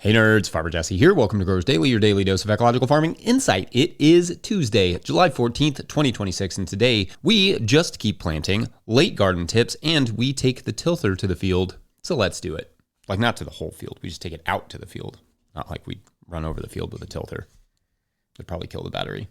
Hey nerds, Farmer Jesse here. Welcome to Growers Daily, your daily dose of ecological farming insight. It is Tuesday, July 14th, 2026, and today we just keep planting, late garden tips, and we take the tilther to the field. So let's do it. Like, not to the whole field, we just take it out to the field. Not like we run over the field with a tilther. It'd probably kill the battery.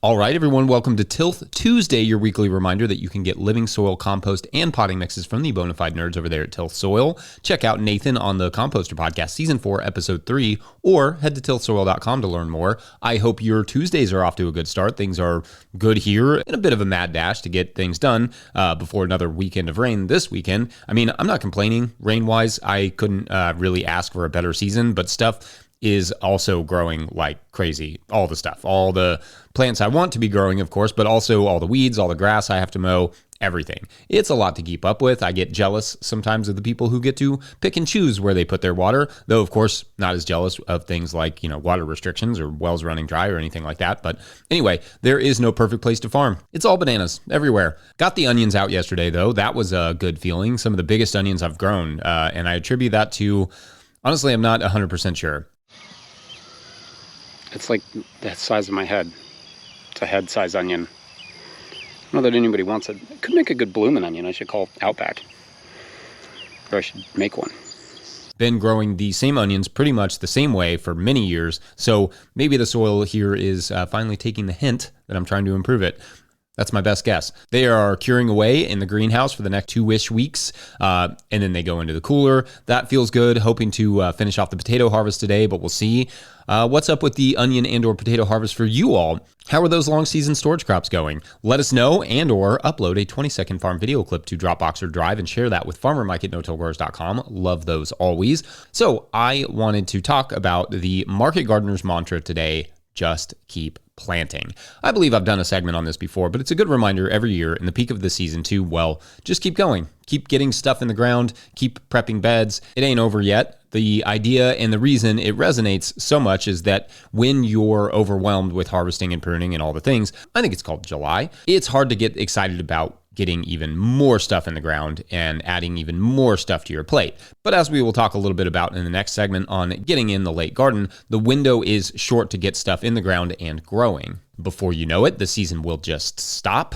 All right, everyone, welcome to Tilth Tuesday, your weekly reminder that you can get living soil compost and potting mixes from the Bonafide nerds over there at Tilth Soil. Check out Nathan on the Composter Podcast, Season 4, Episode 3, or head to tilthsoil.com to learn more. I hope your Tuesdays are off to a good start. Things are good here, and a bit of a mad dash to get things done before another weekend of rain this weekend. I mean, I'm not complaining rain-wise. I couldn't really ask for a better season, but stuff is also growing like crazy. All the stuff, all the plants I want to be growing, of course, but also all the weeds, all the grass I have to mow, everything. It's a lot to keep up with. I get jealous sometimes of the people who get to pick and choose where they put their water, though, of course, not as jealous of things like, water restrictions or wells running dry or anything like that. But anyway, there is no perfect place to farm. It's all bananas everywhere. Got the onions out yesterday, though. That was a good feeling. Some of the biggest onions I've grown, and I attribute that to, honestly, I'm not 100% sure. It's like the size of my head. It's a head-size onion. I don't know that anybody wants it. It could make a good blooming onion. I should call Outback. Or I should make one. Been growing the same onions pretty much the same way for many years, so maybe the soil here is finally taking the hint that I'm trying to improve it. That's my best guess. They are curing away in the greenhouse for the next 2-ish weeks, and then they go into the cooler. That feels good. Hoping to finish off the potato harvest today, but we'll see. What's up with the onion and or potato harvest for you all? How are those long season storage crops going? Let us know and or upload a 20-second farm video clip to Dropbox or Drive and share that with FarmerMike at no-tillgrowers.com. Love those always. So I wanted to talk about the market gardener's mantra today: just keep planting. I believe I've done a segment on this before, but it's a good reminder every year in the peak of the season to, well, just keep going. Keep getting stuff in the ground, keep prepping beds. It ain't over yet. The idea and the reason it resonates so much is that when you're overwhelmed with harvesting and pruning and all the things, I think it's called July, it's hard to get excited about getting even more stuff in the ground and adding even more stuff to your plate. But as we will talk a little bit about in the next segment on getting in the late garden, the window is short to get stuff in the ground and growing. Before you know it, the season will just stop.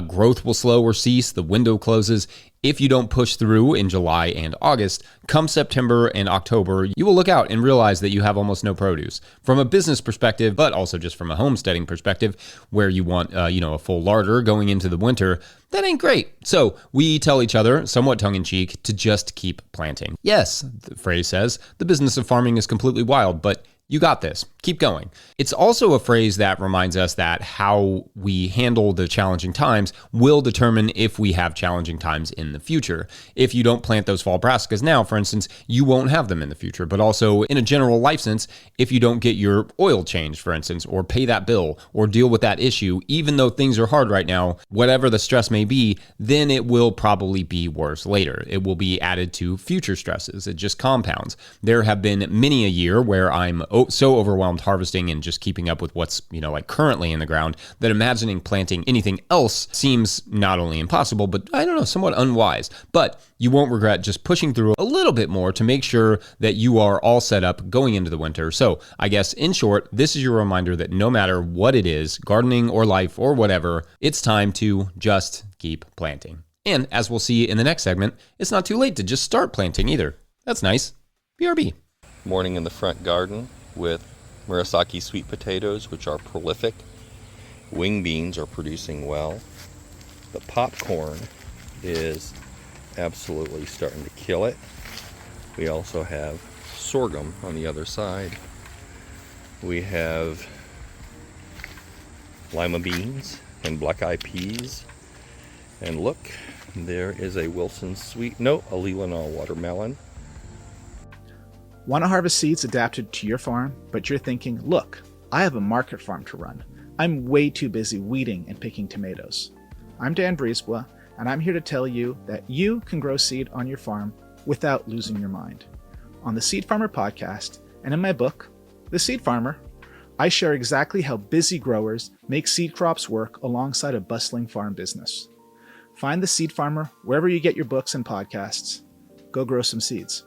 Growth will slow or cease. The window closes. If you don't push through in July and August, come September and October, you will look out and realize that you have almost no produce. From a business perspective, but also just from a homesteading perspective, where you want, a full larder going into the winter, that ain't great. So we tell each other, somewhat tongue-in-cheek, to just keep planting. Yes, the phrase says, the business of farming is completely wild, but you got this. Keep going. It's also a phrase that reminds us that how we handle the challenging times will determine if we have challenging times in the future. If you don't plant those fall brassicas now, for instance, you won't have them in the future. But also in a general life sense, if you don't get your oil changed, for instance, or pay that bill or deal with that issue, even though things are hard right now, whatever the stress may be, then it will probably be worse later. It will be added to future stresses. It just compounds. There have been many a year where I'm so overwhelmed harvesting and just keeping up with what's, currently in the ground that imagining planting anything else seems not only impossible, but somewhat unwise. But you won't regret just pushing through a little bit more to make sure that you are all set up going into the winter. So I guess in short, this is your reminder that no matter what it is, gardening or life or whatever, it's time to just keep planting. And as we'll see in the next segment, it's not too late to just start planting either. That's nice. BRB. Morning in the front garden with Murasaki sweet potatoes, which are prolific. Wing beans are producing well. The popcorn is absolutely starting to kill it. We also have sorghum on the other side. We have lima beans and black-eyed peas. And look, there is a Wilson a Leelanau watermelon. Want to harvest seeds adapted to your farm, but you're thinking, look, I have a market farm to run. I'm way too busy weeding and picking tomatoes. I'm Dan Briesbla, and I'm here to tell you that you can grow seed on your farm without losing your mind. On the Seed Farmer podcast and in my book, The Seed Farmer, I share exactly how busy growers make seed crops work alongside a bustling farm business. Find The Seed Farmer wherever you get your books and podcasts. Go grow some seeds.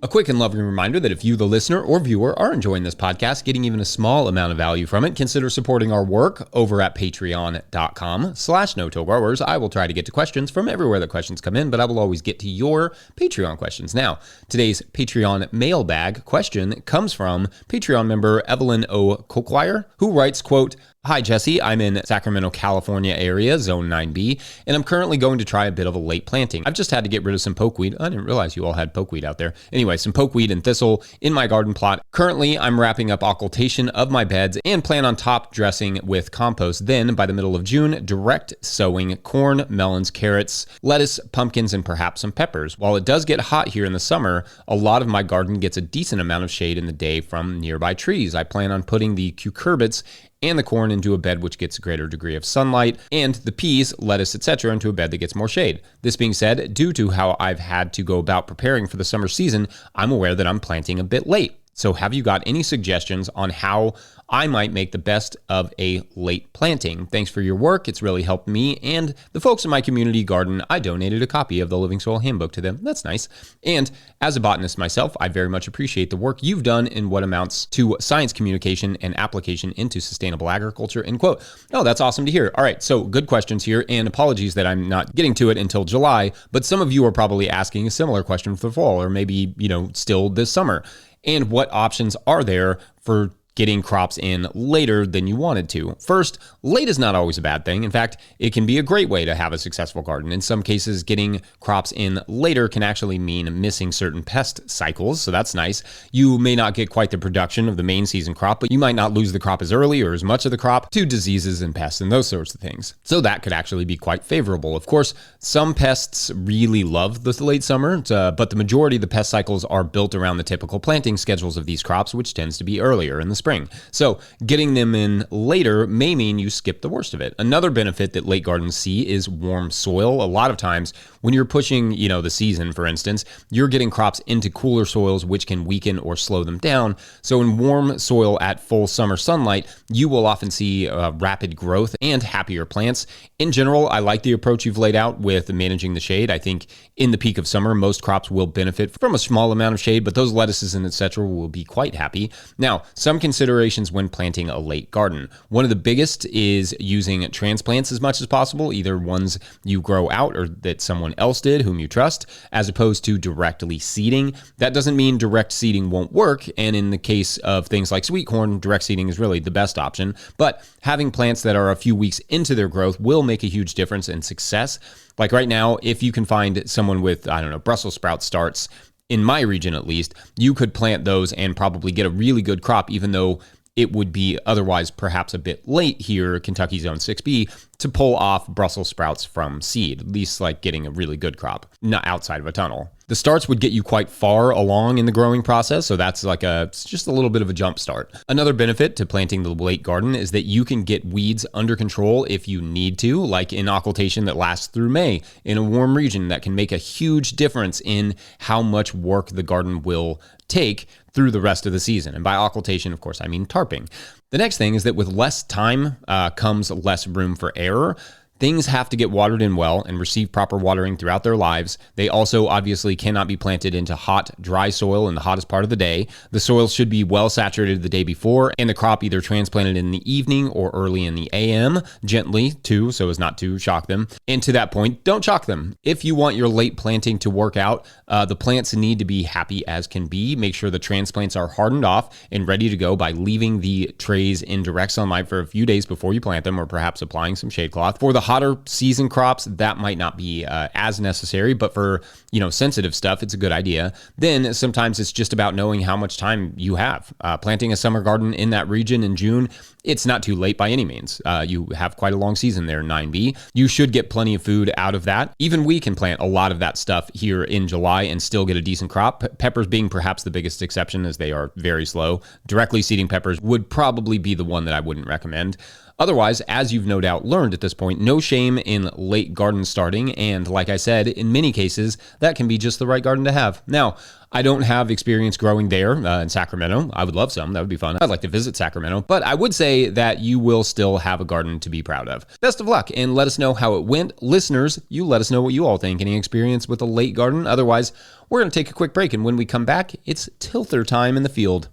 A quick and loving reminder that if you, the listener or viewer, are enjoying this podcast, getting even a small amount of value from it, consider supporting our work over at patreon.com/no-till-growers. I will try to get to questions from everywhere that questions come in, but I will always get to your Patreon questions. Now, today's Patreon mailbag question comes from Patreon member Evelyn O. Coquire, who writes, quote, "Hi, Jesse. I'm in Sacramento, California area, Zone 9B, and I'm currently going to try a bit of a late planting. I've just had to get rid of some pokeweed. I didn't realize you all had pokeweed out there. Anyway, some pokeweed and thistle in my garden plot. Currently, I'm wrapping up occultation of my beds and plan on top dressing with compost. Then, by the middle of June, direct sowing corn, melons, carrots, lettuce, pumpkins, and perhaps some peppers. While it does get hot here in the summer, a lot of my garden gets a decent amount of shade in the day from nearby trees. I plan on putting the cucurbits and the corn into a bed which gets a greater degree of sunlight, and the peas, lettuce, etc. into a bed that gets more shade. This being said, due to how I've had to go about preparing for the summer season, I'm aware that I'm planting a bit late. So have you got any suggestions on how I might make the best of a late planting? Thanks for your work. It's really helped me and the folks in my community garden. I donated a copy of the Living Soil Handbook to them. That's nice. And as a botanist myself, I very much appreciate the work you've done in what amounts to science communication and application into sustainable agriculture," end quote. Oh, that's awesome to hear. All right, so good questions here, and apologies that I'm not getting to it until July, but some of you are probably asking a similar question for the fall, or maybe, still this summer. And what options are there for getting crops in later than you wanted to? First, late is not always a bad thing. In fact, it can be a great way to have a successful garden. In some cases, getting crops in later can actually mean missing certain pest cycles, so that's nice. You may not get quite the production of the main season crop, but you might not lose the crop as early or as much of the crop to diseases and pests and those sorts of things. So that could actually be quite favorable. Of course, some pests really love the late summer, but the majority of the pest cycles are built around the typical planting schedules of these crops, which tends to be earlier in the spring. So getting them in later may mean you skip the worst of it. Another benefit that late gardens see is warm soil. A lot of times when you're pushing, the season, for instance, you're getting crops into cooler soils, which can weaken or slow them down. So in warm soil at full summer sunlight, you will often see rapid growth and happier plants. In general, I like the approach you've laid out with managing the shade. I think in the peak of summer, most crops will benefit from a small amount of shade, but those lettuces and etc. will be quite happy. Now, some considerations when planting a late garden. One of the biggest is using transplants as much as possible, either ones you grow out or that someone else did whom you trust, as opposed to directly seeding. That doesn't mean direct seeding won't work, and in the case of things like sweet corn, direct seeding is really the best option, but having plants that are a few weeks into their growth will make a huge difference in success. Like right now, if you can find someone with, Brussels sprout starts, in my region at least, you could plant those and probably get a really good crop, even though it would be otherwise perhaps a bit late here, Kentucky Zone 6B, to pull off Brussels sprouts from seed, at least like getting a really good crop, not outside of a tunnel. The starts would get you quite far along in the growing process, so that's it's just a little bit of a jump start. Another benefit to planting the late garden is that you can get weeds under control if you need to, like in occultation that lasts through May in a warm region. That can make a huge difference in how much work the garden will take through the rest of the season. And by occultation, of course, I mean tarping. The next thing is that with less time comes less room for error. Things have to get watered in well and receive proper watering throughout their lives. They also obviously cannot be planted into hot, dry soil in the hottest part of the day. The soil should be well saturated the day before, and the crop either transplanted in the evening or early in the AM, gently too, so as not to shock them. And to that point, don't shock them. If you want your late planting to work out, the plants need to be happy as can be. Make sure the transplants are hardened off and ready to go by leaving the trays in direct sunlight for a few days before you plant them, or perhaps applying some shade cloth. For the hotter season crops, that might not be as necessary, but for sensitive stuff, it's a good idea. Then sometimes it's just about knowing how much time you have. Planting a summer garden in that region in June, it's not too late by any means. You have quite a long season there, 9B. You should get plenty of food out of that. Even we can plant a lot of that stuff here in July and still get a decent crop. Peppers being perhaps the biggest exception, as they are very slow. Directly seeding peppers would probably be the one that I wouldn't recommend. Otherwise, as you've no doubt learned at this point, no shame in late garden starting. And like I said, in many cases, that can be just the right garden to have. Now, I don't have experience growing there in Sacramento. I would love some. That would be fun. I'd like to visit Sacramento. But I would say that you will still have a garden to be proud of. Best of luck, and let us know how it went. Listeners, you let us know what you all think. Any experience with a late garden? Otherwise, we're going to take a quick break. And when we come back, it's Tilther time in the field.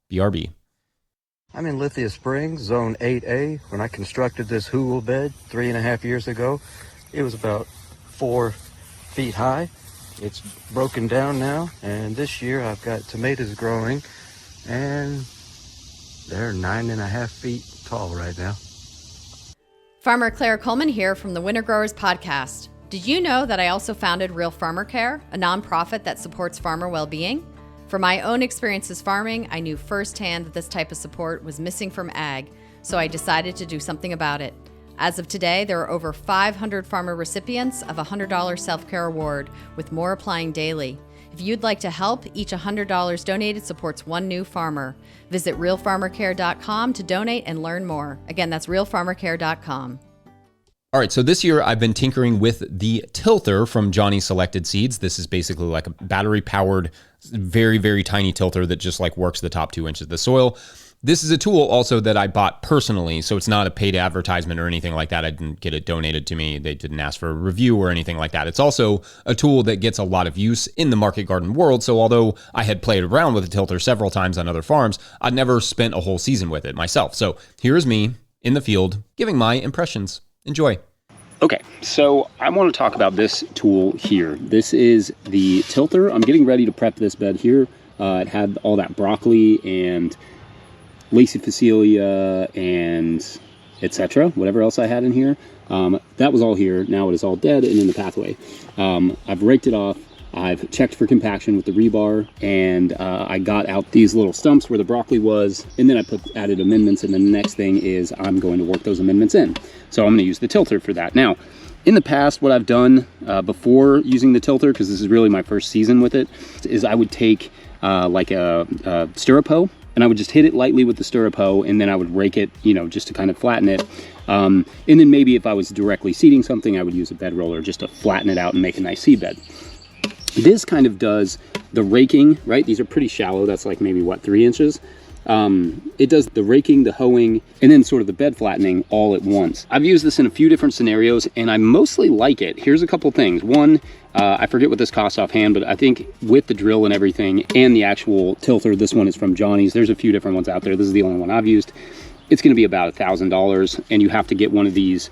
BRB. I'm in Lithia Springs, Zone 8A. When I constructed this hool bed 3.5 years ago, it was about 4 feet high. It's broken down now, and this year I've got tomatoes growing, and they're 9.5 feet tall right now. Farmer Claire Coleman here from the Winter Growers Podcast. Did you know that I also founded Real Farmer Care, a nonprofit that supports farmer well-being? From my own experiences farming, I knew firsthand that this type of support was missing from ag, so I decided to do something about it. As of today, there are over 500 farmer recipients of a $100 self-care award, with more applying daily. If you'd like to help, each $100 donated supports one new farmer. Visit realfarmercare.com to donate and learn more. Again, that's realfarmercare.com. All right, so this year I've been tinkering with the Tilther from Johnny Selected Seeds. This is basically like a battery-powered, very, very tiny tilter that just like works the top 2 inches of the soil. This is a tool also that I bought personally, so it's not a paid advertisement or anything like that. I didn't get it donated to me. They didn't ask for a review or anything like that. It's also a tool that gets a lot of use in the market garden world, so although I had played around with the Tilther several times on other farms, I'd never spent a whole season with it myself. So here is me in the field giving my impressions. Enjoy. Okay, so I want to talk about this tool here. This is the Tilther. I'm getting ready to prep this bed here. It had all that broccoli and Lacy Facelia and etc. Whatever else I had in here. That was all here. Now it is all dead and in the pathway. I've raked it off. I've checked for compaction with the rebar, and I got out these little stumps where the broccoli was, and then I added amendments, and the next thing is I'm going to work those amendments in. So I'm going to use the Tilther for that. Now, in the past, what I've done before using the Tilther, because this is really my first season with it, is I would take like a stirrup hoe, and I would just hit it lightly with the stirrup hoe, and then I would rake it, you know, just to kind of flatten it. And then maybe if I was directly seeding something, I would use a bed roller just to flatten it out and make a nice seed bed. This kind of does the raking, right? These are pretty shallow. That's like maybe, what, 3 inches? It does the raking, the hoeing, and then sort of the bed flattening all at once. I've used this in a few different scenarios, and I mostly like it. Here's a couple things. One, I forget what this costs offhand, but I think with the drill and everything and the actual Tilther, this one is from Johnny's. There's a few different ones out there. This is the only one I've used. It's going to be about $1,000, and you have to get one of these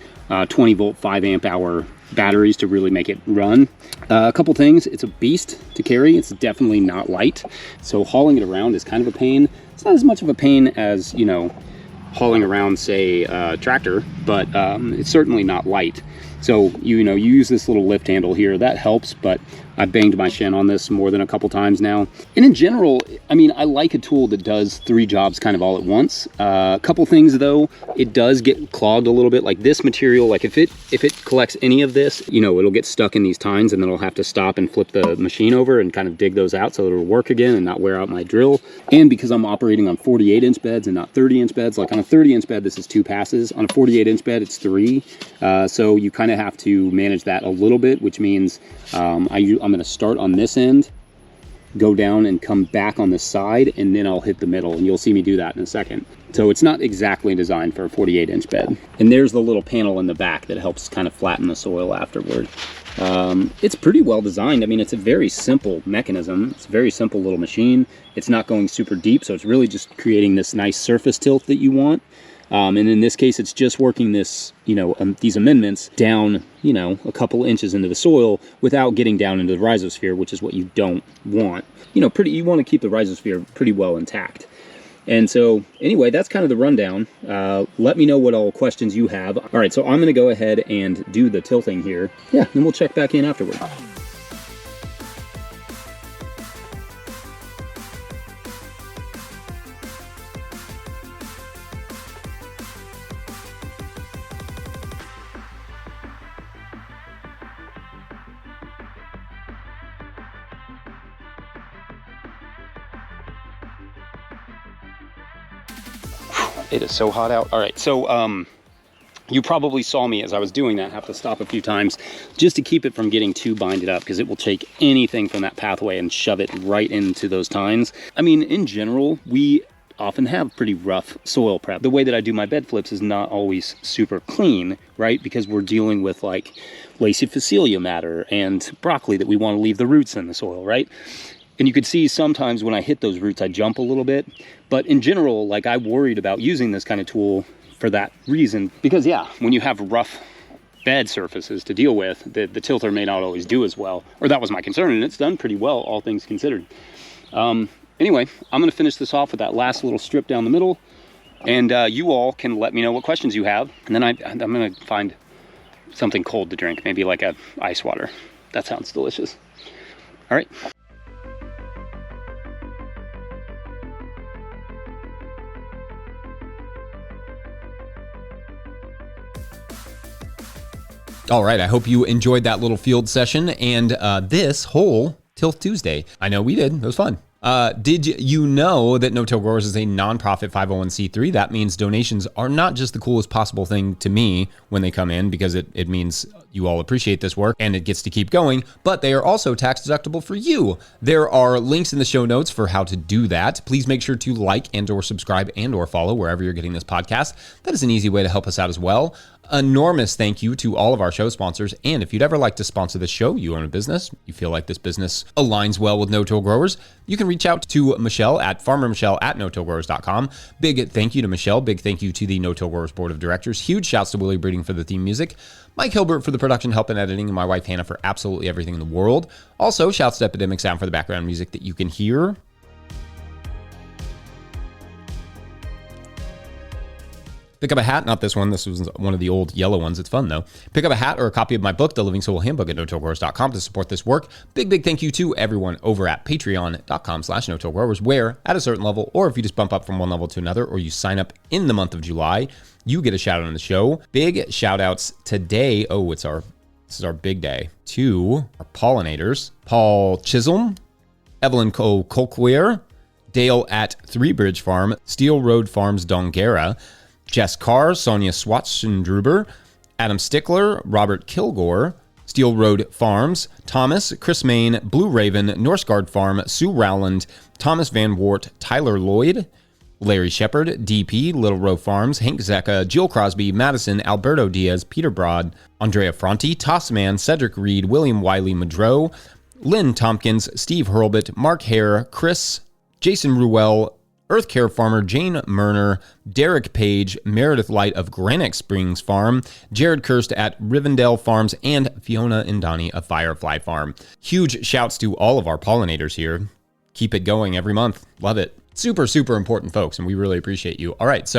20 volt 5 amp hour batteries to really make it run. A couple things. It's a beast to carry. It's definitely not light, so hauling it around is kind of a pain. It's not as much of a pain as, you know, hauling around, say, a tractor, but it's certainly not light. So, you use this little lift handle here. That helps, but I've banged my shin on this more than a couple times now. And in general, I mean, I like a tool that does 3 jobs kind of all at once. A couple things, though, it does get clogged a little bit. Like this material, like if it collects any of this, it'll get stuck in these tines, and then I'll have to stop and flip the machine over and kind of dig those out so it'll work again and not wear out my drill. And because I'm operating on 48-inch beds and not 30-inch beds, like on a 30-inch bed, this is 2 passes. On a 48-inch bed, it's 3. So you kind of have to manage that a little bit, which means I'm going to start on this end, go down and come back on the side, and then I'll hit the middle, and you'll see me do that in a second. So it's not exactly designed for a 48-inch bed. And there's the little panel in the back that helps kind of flatten the soil afterward. It's pretty well designed. I mean, it's a very simple mechanism. It's a very simple little machine. It's not going super deep, so it's really just creating this nice surface tilt that you want. And in this case, it's just working this, these amendments down, a couple inches into the soil without getting down into the rhizosphere, which is what you don't want. You want to keep the rhizosphere pretty well intact. And so anyway, that's kind of the rundown. Let me know what all questions you have. All right, so I'm going to go ahead and do the tilting here. Yeah, then we'll check back in afterward. It is so hot out. All right, so You probably saw me as I was doing that have to stop a few times just to keep it from getting too binded up, because it will take anything from that pathway and shove it right into those tines. I mean, in general, we often have pretty rough soil prep. The way that I do my bed flips is not always super clean, right? Because we're dealing with like lacy phacelia matter and broccoli that we want to leave the roots in the soil, right? And you could see sometimes when I hit those roots, I jump a little bit. But in general, like, I worried about using this kind of tool for that reason, because yeah, when you have rough bed surfaces to deal with, the tilther may not always do as well, or that was my concern, and it's done pretty well, all things considered. Anyway, I'm gonna finish this off with that last little strip down the middle, and you all can let me know what questions you have, and then I'm gonna find something cold to drink, maybe like a ice water. That sounds delicious. All right. All right, I hope you enjoyed that little field session and this whole Tilth Tuesday. I know we did. It was fun. Did you know that No Till Growers is a nonprofit 501c3? That means donations are not just the coolest possible thing to me when they come in, because it means you all appreciate this work and it gets to keep going, but they are also tax deductible for you. There are links in the show notes for how to do that. Please make sure to like and or subscribe and or follow wherever you're getting this podcast. That is an easy way to help us out as well. Enormous thank you to all of our show sponsors. And if you'd ever like to sponsor this show, you own a business, you feel like this business aligns well with No Till Growers, you can reach out to Michelle at farmermichelle@notillgrowers.com. Big thank you to Michelle. Big thank you to the No Till Growers Board of Directors. Huge shouts to Willie Breeding for the theme music, Mike Hilbert for the production help and editing, and my wife Hannah for absolutely everything in the world. Also, shouts to Epidemic Sound for the background music that you can hear. Pick up a hat, not this one. This was one of the old yellow ones. It's fun, though. Pick up a hat or a copy of my book, The Living Soul Handbook, at notillgrowers.com to support this work. Big thank you to everyone over at patreon.com/notillgrowers, where at a certain level, or if you just bump up from one level to another, or you sign up in the month of July, you get a shout out on the show. Big shout outs today. This is our big day, to our pollinators: Paul Chisholm, Evelyn Colquier, Dale at Three Bridge Farm, Steel Road Farms Dongera, Jess Carr, Sonia Swatschendruber, Adam Stickler, Robert Kilgore, Steel Road Farms, Thomas, Chris Main, Blue Raven, Norsgaard Farm, Sue Rowland, Thomas Van Wart, Tyler Lloyd, Larry Shepard, DP, Little Row Farms, Hank Zecca, Jill Crosby, Madison, Alberto Diaz, Peter Broad, Andrea Fronti, Tossman, Cedric Reed, William Wiley Madro, Lynn Tompkins, Steve Hurlbut, Mark Hare, Chris, Jason Ruel, Earth Care Farmer, Jane Murner, Derek Page, Meredith Light of Granite Springs Farm, Jared Kirst at Rivendell Farms, and Fiona Indani of Firefly Farm. Huge shouts to all of our pollinators here. Keep it going every month. Love it. Super, super important folks, and we really appreciate you. All right,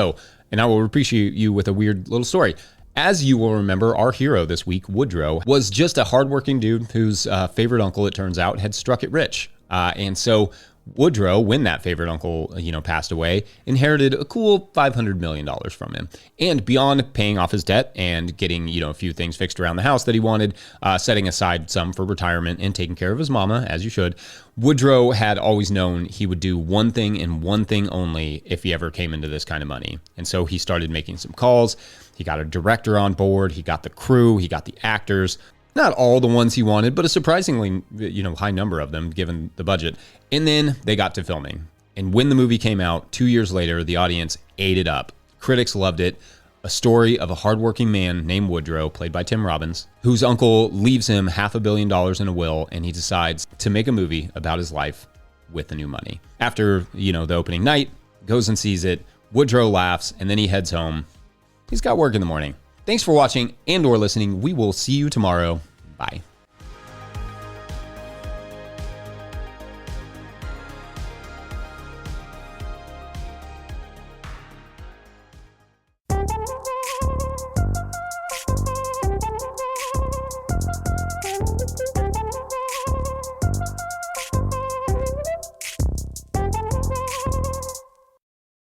and I will appreciate you with a weird little story. As you will remember, our hero this week, Woodrow, was just a hardworking dude whose favorite uncle, it turns out, had struck it rich. And so Woodrow, when that favorite uncle, passed away, inherited a cool $500 million from him. And beyond paying off his debt and getting, a few things fixed around the house that he wanted, setting aside some for retirement and taking care of his mama, as you should, Woodrow had always known he would do one thing and one thing only if he ever came into this kind of money. And so he started making some calls. He got a director on board. He got the crew. He got the actors. Not all the ones he wanted, but a surprisingly, high number of them given the budget. And then they got to filming. And when the movie came out 2 years later, the audience ate it up. Critics loved it. A story of a hardworking man named Woodrow, played by Tim Robbins, whose uncle leaves him $500 million in a will, and he decides to make a movie about his life with the new money. After, the opening night, goes and sees it. Woodrow laughs, and then he heads home. He's got work in the morning. Thanks for watching and or listening. We will see you tomorrow. Bye.